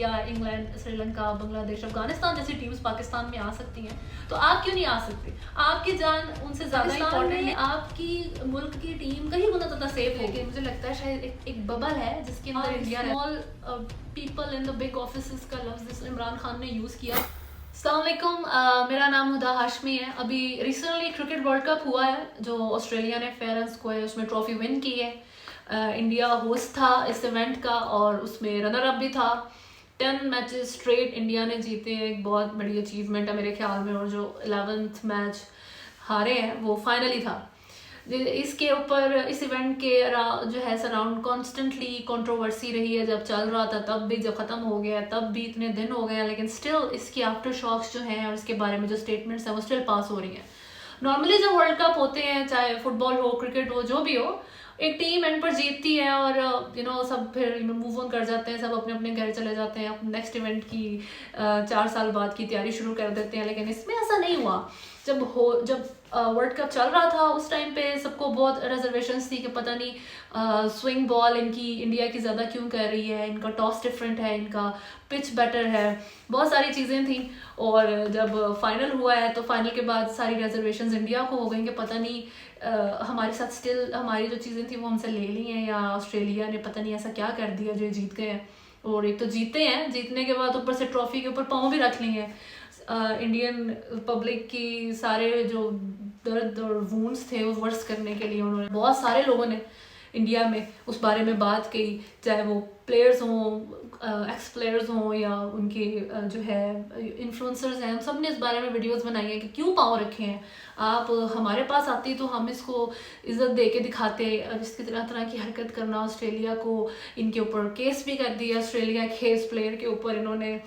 Australia, England, Sri Lanka, Bangladesh, Afghanistan जैसी teams Pakistan में आ सकती हैं, तो आप क्यों नहीं आ सकते? आपकी जान उनसे ज़्यादा इम्पोर्टेंट है, आपकी मुल्क की टीम कहीं गुना ज़्यादा सेफ होगी। मुझे लगता है शायद एक बबल है जिसके अंदर India small people in the big office का लफ्ज़ इमरान खान ने यूज़ किया। अस्सलामुअलैकुम, मेरा नाम हुदा हाशमी है। अभी रिसेंटली क्रिकेट वर्ल्ड कप हुआ है जो ऑस्ट्रेलिया ने फेयर एंड स्क्वायर उसमें ट्रॉफी विन की है। इंडिया होस्ट था इस इवेंट का और उसमें रनर अप भी था। 10 मैचेस स्ट्रेट इंडिया ने जीते हैं, एक बहुत बड़ी अचीवमेंट है मेरे ख्याल में। और जो 11th मैच हारे हैं वो फाइनली था। इसके ऊपर इस इवेंट के जो है सराउंड कॉन्स्टेंटली कंट्रोवर्सी रही है। जब चल रहा था तब भी, जब ख़त्म हो गया तब भी, इतने दिन हो गए हैं, लेकिन स्टिल इसकी आफ्टर शॉक्स जो हैं और इसके बारे में जो स्टेटमेंट्स हैं वो स्टिल पास हो रही हैं। नॉर्मली जब वर्ल्ड कप होते हैं, चाहे फुटबॉल हो, क्रिकेट हो, जो भी हो, एक टीम एंड पर जीतती है और सब फिर मूव ऑन कर जाते हैं, सब अपने अपने घर चले जाते हैं, अपने नेक्स्ट इवेंट की 4 साल बाद की तैयारी शुरू कर देते हैं। लेकिन इसमें ऐसा नहीं हुआ। जब वर्ल्ड कप चल रहा था उस टाइम पे सबको बहुत रिजर्वेशंस थी कि पता नहीं स्विंग बॉल इनकी इंडिया की ज़्यादा क्यों कर रही है, इनका टॉस डिफरेंट है, इनका पिच बेटर है, बहुत सारी चीज़ें थी। और जब फाइनल हुआ है तो फाइनल के बाद सारी रिजर्वेशंस इंडिया को हो गई कि पता नहीं हमारे साथ स्टिल हमारी जो चीज़ें थी वो हमसे ले ली हैं, या ऑस्ट्रेलिया ने पता नहीं ऐसा क्या कर दिया जो जीत गए हैं। और एक तो जीते हैं, जीतने के बाद ऊपर से ट्रॉफी के ऊपर पाँव भी रख लिए हैं। इंडियन पब्लिक की सारे जो दर्द और वूंड्स थे वो वर्स करने के लिए उन्होंने, बहुत सारे लोगों ने इंडिया में उस बारे में बात कही, चाहे वो प्लेयर्स हों, एक्स प्लेयर्स हों, या उनके जो है इन्फ्लुएंसर्स हैं, उन सब ने इस बारे में वीडियोस बनाई हैं कि क्यों पाँव रखे हैं आप। हमारे पास आती तो हम इसको इज्जत दे के दिखाते। इसकी तरह तरह की हरकत करना, ऑस्ट्रेलिया को इनके ऊपर केस भी कर दिया, ऑस्ट्रेलिया के इस प्लेयर के ऊपर इन्होंने।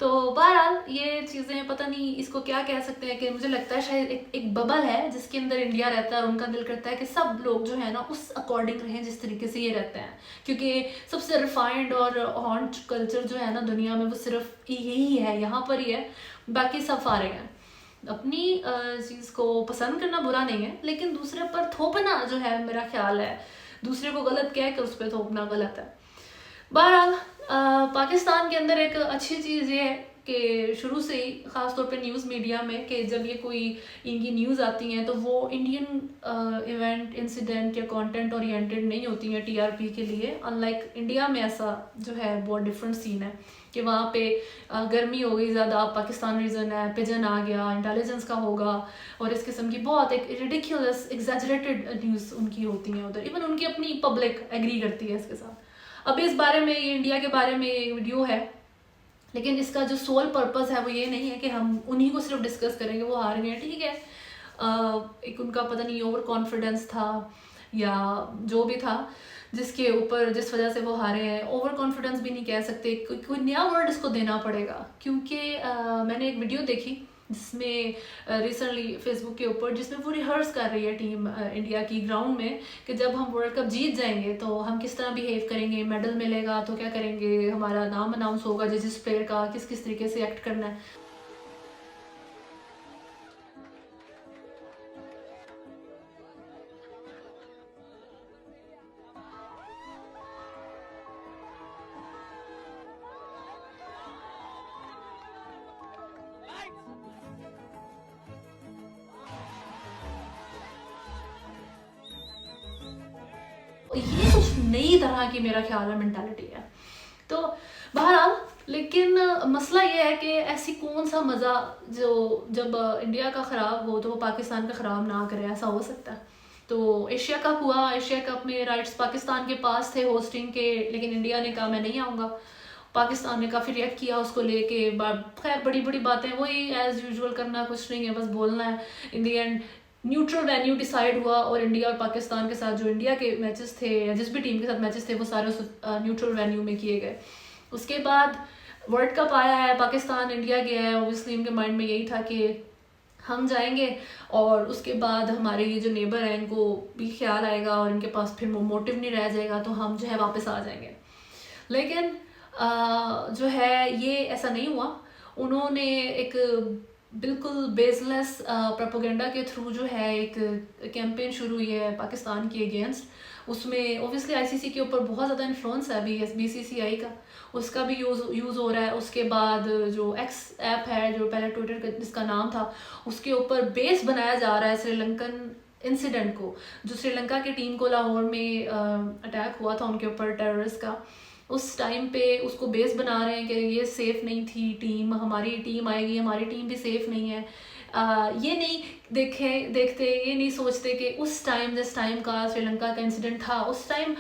तो बहरहाल ये चीज़ें पता नहीं इसको क्या कह सकते हैं, कि मुझे लगता है शायद एक बबल है जिसके अंदर इंडिया रहता है और उनका दिल करता है कि सब लोग जो है ना उस अकॉर्डिंग रहें जिस तरीके से ये रहते हैं। क्योंकि सबसे रिफाइंड और हॉन्ट कल्चर जो है ना दुनिया में वो सिर्फ यही है, यहाँ पर ही है, बाकी सब फारिग हैं। अपनी चीज़ को पसंद करना बुरा नहीं है, लेकिन दूसरे पर थोपना जो है, मेरा ख्याल है दूसरे को गलत कह कर उस पर थोपना गलत है। बहरहाल पाकिस्तान के अंदर एक अच्छी चीज़ ये है कि शुरू से ही ख़ास तौर पे न्यूज़ मीडिया में कि जब ये कोई इनकी न्यूज़ आती हैं तो वो इंडियन इवेंट, इंसिडेंट या कंटेंट ओरिएंटेड नहीं होती हैं टीआरपी के लिए। अनलाइक इंडिया में ऐसा जो है बहुत डिफरेंट सीन है कि वहाँ पे गर्मी हो गई ज़्यादा, पाकिस्तान रीजन है, पिजन आ गया, इंटेलिजेंस का होगा, और इस किस्म की बहुत एक रिडिक्यूलस एग्जैजरेटेड न्यूज़ उनकी होती हैं उधर। इवन उनकी अपनी पब्लिक एग्री करती है इसके साथ। अभी इस बारे में, ये इंडिया के बारे में एक वीडियो है, लेकिन इसका जो सोल पर्पस है वो ये नहीं है कि हम उन्हीं को सिर्फ डिस्कस करेंगे, वो हार गए ठीक है। एक उनका पता नहीं ओवर कॉन्फिडेंस था या जो भी था जिसके ऊपर, जिस वजह से वो हारे हैं। ओवर कॉन्फिडेंस भी नहीं कह सकते, कोई नया वर्ड इसको देना पड़ेगा। क्योंकि मैंने एक वीडियो देखी जिसमें रिसेंटली फेसबुक के ऊपर, जिसमें वो रिहर्स कर रही है टीम इंडिया की ग्राउंड में कि जब हम वर्ल्ड कप जीत जाएंगे तो हम किस तरह बिहेव करेंगे, मेडल मिलेगा तो क्या करेंगे, हमारा नाम अनाउंस होगा, जिस प्लेयर का किस किस तरीके से एक्ट करना है। ये कुछ नई तरह की मेरा ख्याल है मेंटालिटी है। तो बहरहाल, लेकिन मसला ये है कि ऐसी कौन सा मज़ा जो जब इंडिया का ख़राब हो तो वो पाकिस्तान का ख़राब ना करे, ऐसा हो सकता है। तो एशिया कप हुआ, एशिया कप में राइट्स पाकिस्तान के पास थे होस्टिंग के, लेकिन इंडिया ने कहा मैं नहीं आऊँगा। पाकिस्तान ने काफ़ी रिएक्ट किया उसको लेके, खैर बड़ी बड़ी बातें, वही एज़ यूजुअल करना कुछ नहीं है, बस बोलना है। इन दी एंड न्यूट्रल वेन्यू डिसाइड हुआ और इंडिया और पाकिस्तान के साथ जो इंडिया के मैचेस थे या जिस भी टीम के साथ मैचेस थे वो सारे उस न्यूट्रल वेन्यू में किए गए। उसके बाद वर्ल्ड कप आया है, पाकिस्तान इंडिया गया है, ऑब्वियसली उनके माइंड में यही था कि हम जाएंगे और उसके बाद हमारे ये जो नेबर हैं इनको भी ख्याल आएगा और इनके पास फिर मोटिव नहीं रह जाएगा, तो हम जो है वापस आ जाएंगे। लेकिन जो है ये ऐसा नहीं हुआ। उन्होंने एक बिल्कुल बेसलेस प्रोपेगेंडा के थ्रू जो है एक कैंपेन शुरू हुई है पाकिस्तान के अगेंस्ट। उसमें ओबियसली आईसीसी के ऊपर बहुत ज़्यादा इन्फ्लुएंस है अभी बीसीसीआई का, उसका भी यूज़ हो रहा है। उसके बाद जो एक्स ऐप है, जो पहले ट्विटर का जिसका नाम था, उसके ऊपर बेस बनाया जा रहा है श्रीलंकन इंसिडेंट को, जो श्रीलंका की टीम को लाहौर में अटैक हुआ था उनके ऊपर टेररिस्ट का। उस टाइम पे उसको बेस बना रहे हैं कि ये सेफ़ नहीं थी टीम, हमारी टीम आएगी, हमारी टीम भी सेफ़ नहीं है। ये नहीं देखते, ये नहीं सोचते कि उस टाइम जिस टाइम का श्रीलंका का इंसिडेंट था, उस टाइम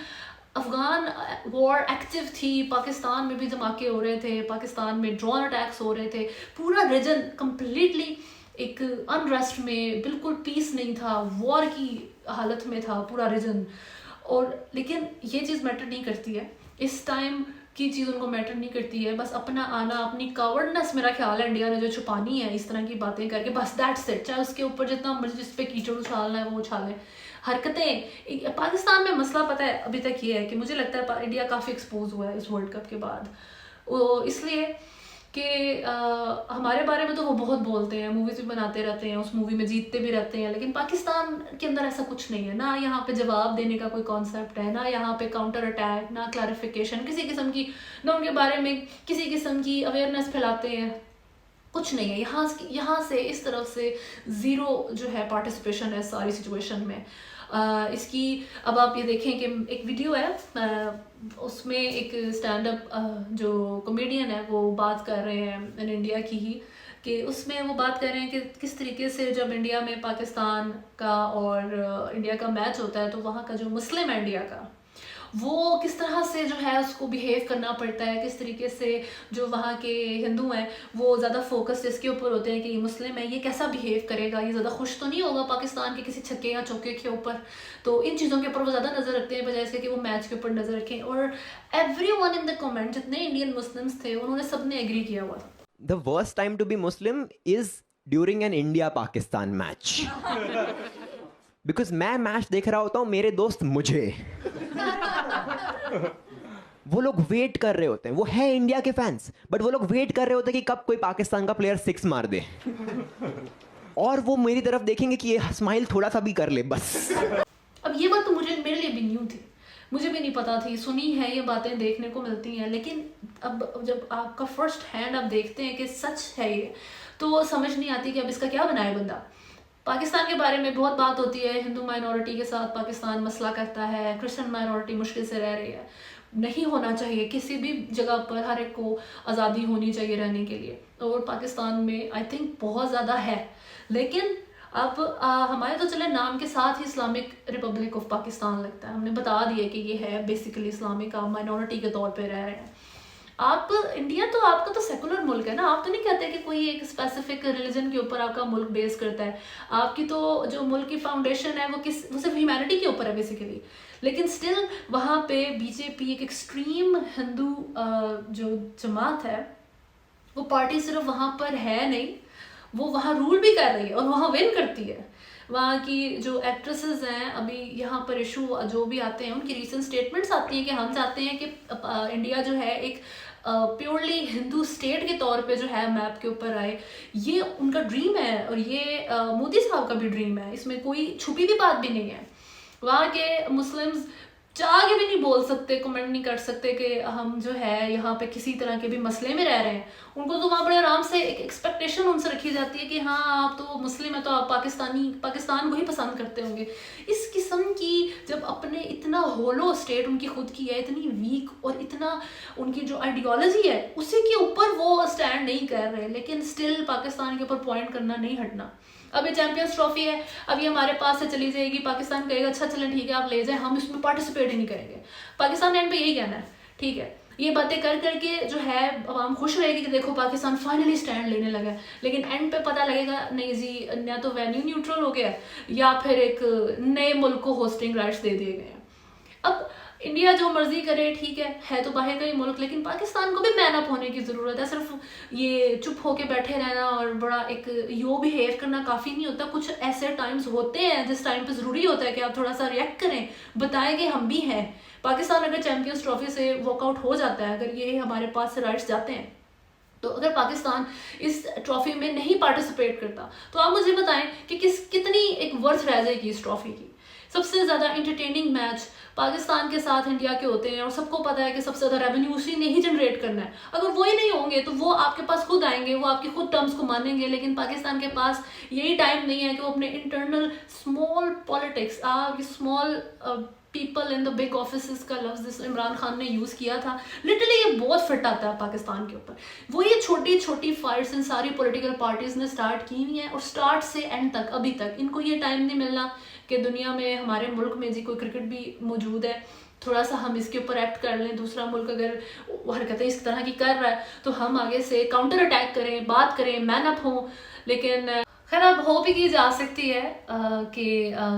अफ़गान वॉर एक्टिव थी, पाकिस्तान में भी धमाके हो रहे थे, पाकिस्तान में ड्रोन अटैक्स हो रहे थे, पूरा रीजन कम्प्लीटली एक अनरेस्ट में, बिल्कुल पीस नहीं था, वॉर की हालत में था पूरा रीजन। और लेकिन ये चीज़ मैटर नहीं करती है, इस टाइम की चीज़ उनको मैटर नहीं करती है। बस अपना आना, अपनी कावर्डनेस मेरा ख्याल है इंडिया ने जो छुपानी है इस तरह की बातें करके, बस दैट्स इट। चाहे उसके ऊपर जितना मर्जी जिस पे कीचड़ उछालना है वो उछालें। हरकतें पाकिस्तान में मसला पता है अभी तक ये है कि मुझे लगता है इंडिया काफ़ी एक्सपोज हुआ है इस वर्ल्ड कप के बाद, इसलिए कि हमारे बारे में तो वो बहुत बोलते हैं, मूवीज़ भी बनाते रहते हैं, उस मूवी में जीतते भी रहते हैं, लेकिन पाकिस्तान के अंदर ऐसा कुछ नहीं है। ना यहाँ पे जवाब देने का कोई कॉन्सेप्ट है, ना यहाँ पे काउंटर अटैक, ना क्लैरिफिकेशन किसी किस्म की, ना उनके बारे में किसी किस्म की अवेयरनेस फैलाते हैं, कुछ नहीं है। यहाँ से इस तरफ से ज़ीरो जो है पार्टिसिपेशन है सारी सिचुएशन में। इसकी अब आप ये देखें कि एक वीडियो है, उसमें एक स्टैंड अप जो कॉमेडियन है वो बात कर रहे हैं इन इंडिया की ही, कि उसमें वो बात कर रहे हैं कि किस तरीके से जब इंडिया में पाकिस्तान का और इंडिया का मैच होता है तो वहाँ का जो मुस्लिम है इंडिया का, वो किस तरह से जो है उसको बिहेव करना पड़ता है, किस तरीके से जो वहाँ के हिंदू हैं वो ज़्यादा फोकस इसके ऊपर होते हैं कि ये मुस्लिम है, ये कैसा बिहेव करेगा, ये ज़्यादा खुश तो नहीं होगा पाकिस्तान के किसी छक्के या चौके के ऊपर। तो इन चीज़ों के ऊपर वो ज़्यादा नज़र रखते हैं बजाय इसके कि वो मैच के ऊपर नज़र रखें। और एवरीवन इन द कमेंट, जितने इंडियन मुस्लिम्स थे उन्होंने सबने एग्री किया हुआ था। The worst time to be Muslim is during an India-Pakistan match. Because मैं मैच देख रहा होता हूँ, मेरे दोस्त मुझे वो लोग वेट कर रहे होते हैं, वो है इंडिया के फैंस, बट वो लोग वेट कर रहे होते हैं कि कब कोई पाकिस्तान का प्लेयर 6 मार दे और वो मेरी तरफ देखेंगे कि ये स्माइल थोड़ा सा भी कर ले बस। अब ये बात तो मेरे लिए भी न्यू थी, मुझे भी नहीं पता थी, सुनी है ये बातें देखने को मिलती हैं, लेकिन अब जब आपका फर्स्ट हैंड आप देखते हैं कि सच है ये, तो समझ नहीं आती कि अब इसका क्या बनाए बंदा। पाकिस्तान के बारे में बहुत बात होती है, हिंदू माइनॉरिटी के साथ पाकिस्तान मसला करता है, क्रिश्चियन माइनॉरिटी मुश्किल से रह रही है, नहीं होना चाहिए, किसी भी जगह पर हर एक को आज़ादी होनी चाहिए रहने के लिए, और पाकिस्तान में आई थिंक बहुत ज़्यादा है। लेकिन अब हमारे तो चले नाम के साथ ही इस्लामिक रिपब्लिक ऑफ पाकिस्तान लगता है, हमने बता दिया कि ये है बेसिकली इस्लामिक, आप माइनॉरिटी के तौर पे रह रहे हैं। आप इंडिया तो आपका तो सेकुलर मुल्क है ना, आप तो नहीं कहते कि कोई एक स्पेसिफिक रिलीजन के ऊपर आपका मुल्क बेस करता है, आपकी तो जो मुल्क की फाउंडेशन है वो सिर्फ ह्यूमैनिटी के ऊपर है बेसिकली। लेकिन स्टिल वहाँ पे बीजेपी एक एक्सट्रीम हिंदू जो जमात है, वो पार्टी सिर्फ वहाँ पर है नहीं, वो वहाँ रूल भी कर रही है और वहाँ विन करती है। वहाँ की जो एक्ट्रेसेस हैं, अभी यहाँ पर इशू जो भी आते हैं उनकी रीसेंट स्टेटमेंट्स आती हैं कि हम चाहते हैं कि इंडिया जो है एक प्योरली हिंदू स्टेट के तौर पे जो है मैप के ऊपर आए। ये उनका ड्रीम है और ये मोदी साहब का भी ड्रीम है, इसमें कोई छुपी भी बात भी नहीं है। वहाँ के मुस्लिम्स चाह के भी नहीं बोल सकते, कमेंट नहीं कर सकते कि हम जो है यहाँ पे किसी तरह के भी मसले में रह रहे हैं। उनको तो वहाँ बड़े आराम से एक एक्सपेक्टेशन उनसे रखी जाती है कि हाँ आप तो मुस्लिम है तो आप पाकिस्तान को ही पसंद करते होंगे। इस किस्म की जब अपने इतना होलो स्टेट उनकी खुद की है, इतनी वीक और इतना उनकी जो आइडियोलॉजी है उसी के ऊपर वो स्टैंड नहीं कर रहे, लेकिन स्टिल पाकिस्तान के ऊपर पॉइंट करना नहीं हटना। अब ये चैंपियंस ट्रॉफी है, अब ये हमारे पास से चली जाएगी, पाकिस्तान कहेगा अच्छा चलें ठीक है आप ले जाए, हम इसमें पार्टिसिपेट ही नहीं करेंगे। पाकिस्तान एंड पे यही कहना है, ठीक है ये बातें कर करके जो है आवाम खुश रहेगी कि देखो पाकिस्तान फाइनली स्टैंड लेने लगा है, लेकिन एंड पे पता लगेगा नहीं जी, या तो वेन्यू न्यूट्रल हो गया या फिर एक नए मुल्क को होस्टिंग राइट्स दे दिए गए हैं। अब इंडिया जो मर्जी करे ठीक है तो बाहर का ही मुल्क, लेकिन पाकिस्तान को भी मैन अप होने की ज़रूरत है। सिर्फ ये चुप होके बैठे रहना और बड़ा एक यो बिहेव करना काफ़ी नहीं होता। कुछ ऐसे टाइम्स होते हैं जिस टाइम पे ज़रूरी होता है कि आप थोड़ा सा रिएक्ट करें, बताएं कि हम भी हैं। पाकिस्तान अगर चैंपियंस ट्रॉफी से वॉकआउट हो जाता है, अगर ये हमारे पास से राइट्स जाते हैं तो अगर पाकिस्तान इस ट्रॉफी में नहीं पार्टिसिपेट करता तो आप मुझे बताएं कि कितनी एक वर्थ रह जाएगी इस ट्रॉफी की। सबसे ज़्यादा एंटरटेनिंग मैच पाकिस्तान के साथ इंडिया के होते हैं और सबको पता है कि सबसे ज़्यादा रेवेन्यू उसी ने ही जनरेट करना है। अगर वो ही नहीं होंगे तो वो आपके पास खुद आएंगे, वो आपके खुद टर्म्स को मानेंगे, लेकिन पाकिस्तान के पास यही टाइम नहीं है कि वो अपने internal small politics small people in the big office का लफ्ज जिस इमरान खान ने यूज़ किया था, लिटरली ये बहुत फिट आता है पाकिस्तान के ऊपर। वो ये छोटी छोटी फाइट्स इन सारी पॉलिटिकल पार्टीज ने स्टार्ट की हुई हैं और स्टार्ट से एंड तक अभी तक इनको ये टाइम नहीं मिलना कि दुनिया में हमारे मुल्क में जी कोई क्रिकेट भी मौजूद है, थोड़ा सा हम इसके ऊपर एक्ट कर लें, दूसरा मुल्क अगर हरकतें इस तरह की कर रहा है तो हम आगे से काउंटर अटैक करें, बात करें, मैन अप हों। लेकिन खैर अब होप ही की जा सकती है कि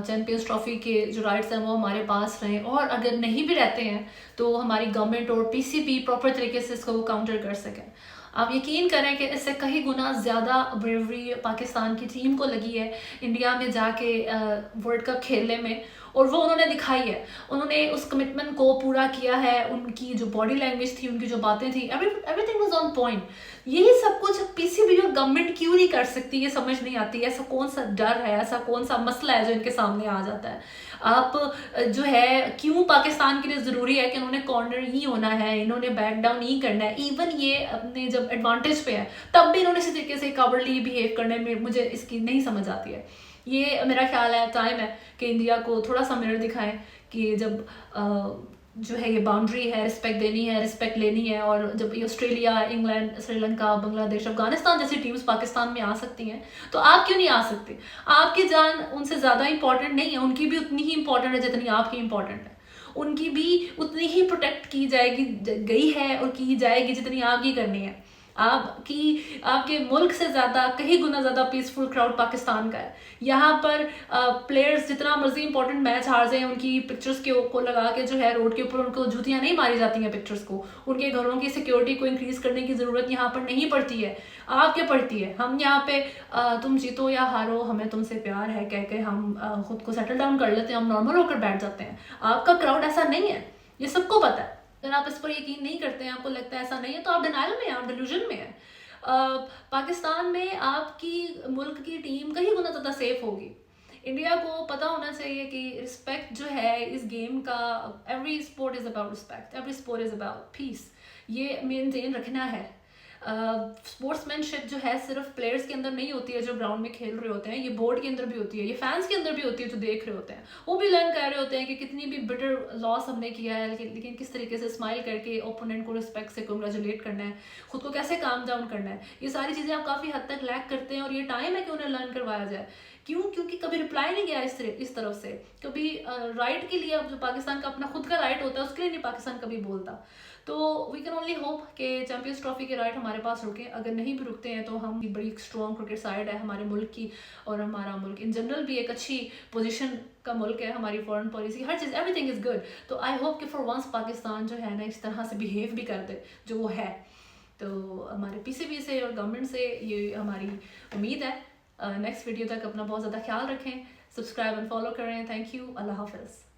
चैंपियंस ट्रॉफी के जो राइट्स हैं वो हमारे पास रहें, और अगर नहीं भी रहते हैं तो हमारी गवर्नमेंट और पीसीबी प्रॉपर तरीके से इसको काउंटर कर सकें। आप यकीन करें कि इससे कहीं गुना ज़्यादा ब्रेवरी पाकिस्तान की टीम को लगी है इंडिया में जाके वर्ल्ड कप खेलने में, और वो उन्होंने दिखाई है। उन्होंने उस कमिटमेंट को पूरा किया है, उनकी जो बॉडी लैंग्वेज थी, उनकी जो बातें थी, एवरीथिंग वाज ऑन पॉइंट। यही सब कुछ पीसीबी और गवर्नमेंट क्यों नहीं कर सकती, ये समझ नहीं आती। ऐसा कौन सा डर है, ऐसा कौन सा मसला है जो इनके सामने आ जाता है। आप जो है क्यों पाकिस्तान के लिए ज़रूरी है कि इन्होंने कॉर्नर ही होना है, इन्होंने बैक डाउन नहीं करना है। इवन ये अपने जब एडवांटेज पे है तब भी इन्होंने इसी तरीके से कावर्डली बिहेव करने में मुझे इसकी नहीं समझ आती है। ये मेरा ख्याल है टाइम है कि इंडिया को थोड़ा सा मिरर दिखाएं कि जब जो है ये बाउंड्री है, रिस्पेक्ट देनी है, रिस्पेक्ट लेनी है, और जब ये ऑस्ट्रेलिया, इंग्लैंड, श्रीलंका, बांग्लादेश, अफगानिस्तान जैसी टीम्स पाकिस्तान में आ सकती हैं तो आप क्यों नहीं आ सकते। आपकी जान उनसे ज़्यादा इंपॉर्टेंट नहीं है, उनकी भी उतनी ही इंपॉर्टेंट है जितनी आपकी इंपॉर्टेंट है। उनकी भी उतनी ही प्रोटेक्ट की जाएगी, गई है और की जाएगी जितनी आपकी करनी है। आपके मुल्क से ज़्यादा कहीं गुना ज़्यादा पीसफुल क्राउड पाकिस्तान का है। यहाँ पर प्लेयर्स जितना मर्जी इंपॉर्टेंट मैच हार जाए, उनकी पिक्चर्स को लगा के जो है रोड के ऊपर उनको जूतियाँ नहीं मारी जाती हैं पिक्चर्स को। उनके घरों की सिक्योरिटी को इंक्रीज करने की ज़रूरत यहाँ पर नहीं पड़ती है, आपके पड़ती है। हम यहाँ पे तुम जीतो या हारो, हमें तुमसे प्यार है कह के हम खुद को सेटल डाउन कर लेते हैं, हम नॉर्मल होकर बैठ जाते हैं। आपका क्राउड ऐसा नहीं है, ये सबको पता है। अगर आप इस पर यकीन नहीं करते हैं, आपको लगता है ऐसा नहीं है, तो आप डिनाइल में हैं, आप डिल्यूजन में हैं। पाकिस्तान में आपकी मुल्क की टीम कहीं गुना ज़्यादा सेफ होगी। इंडिया को पता होना चाहिए कि रिस्पेक्ट जो है इस गेम का, every sport is about respect, every sport is about piece, ये मेनटेन रखना है। स्पोर्ट्समैनशिप जो है सिर्फ प्लेयर्स के अंदर नहीं होती है जो ग्राउंड में खेल रहे होते हैं, ये बोर्ड के अंदर भी होती है, ये फैंस के अंदर भी होती है जो देख रहे होते हैं। वो भी लर्न कर रहे होते हैं कि कितनी भी बिटर लॉस हमने किया है, लेकिन किस तरीके से स्माइल करके ओपोनेंट को रिस्पेक्ट से कंग्रेचुलेट करना है, खुद को कैसे काम डाउन करना है। ये सारी चीज़ें आप काफ़ी हद तक लैक करते हैं और ये टाइम है कि उन्हें लर्न करवाया जाए। क्योंकि कभी रिप्लाई नहीं गया इस तरफ से, कभी राइट के लिए जो पाकिस्तान का अपना खुद का राइट होता है उसके लिए नहीं पाकिस्तान कभी बोलता। तो वी कैन ओनली होप कि चैंपियंस ट्रॉफी के राइट हमारे पास रुके। अगर नहीं भी रुकते हैं तो हम बड़ी स्ट्रॉन्ग क्रिकेट साइड है हमारे मुल्क की, और हमारा मुल्क इन जनरल भी एक अच्छी पोजीशन का मुल्क है। हमारी foreign policy, her cheese, everything is good. तो आई होप कि फॉर वंस पाकिस्तान जो है ना इस तरह से बिहेव भी कर दे जो वो है। तो हमारे पीसीबी से और गवर्नमेंट से ये हमारी उम्मीद है। नेक्स्ट वीडियो तक अपना बहुत ज़्यादा ख्याल रखें, सब्सक्राइब एंड फॉलो करें। थैंक यू, अल्लाह हाफिज़।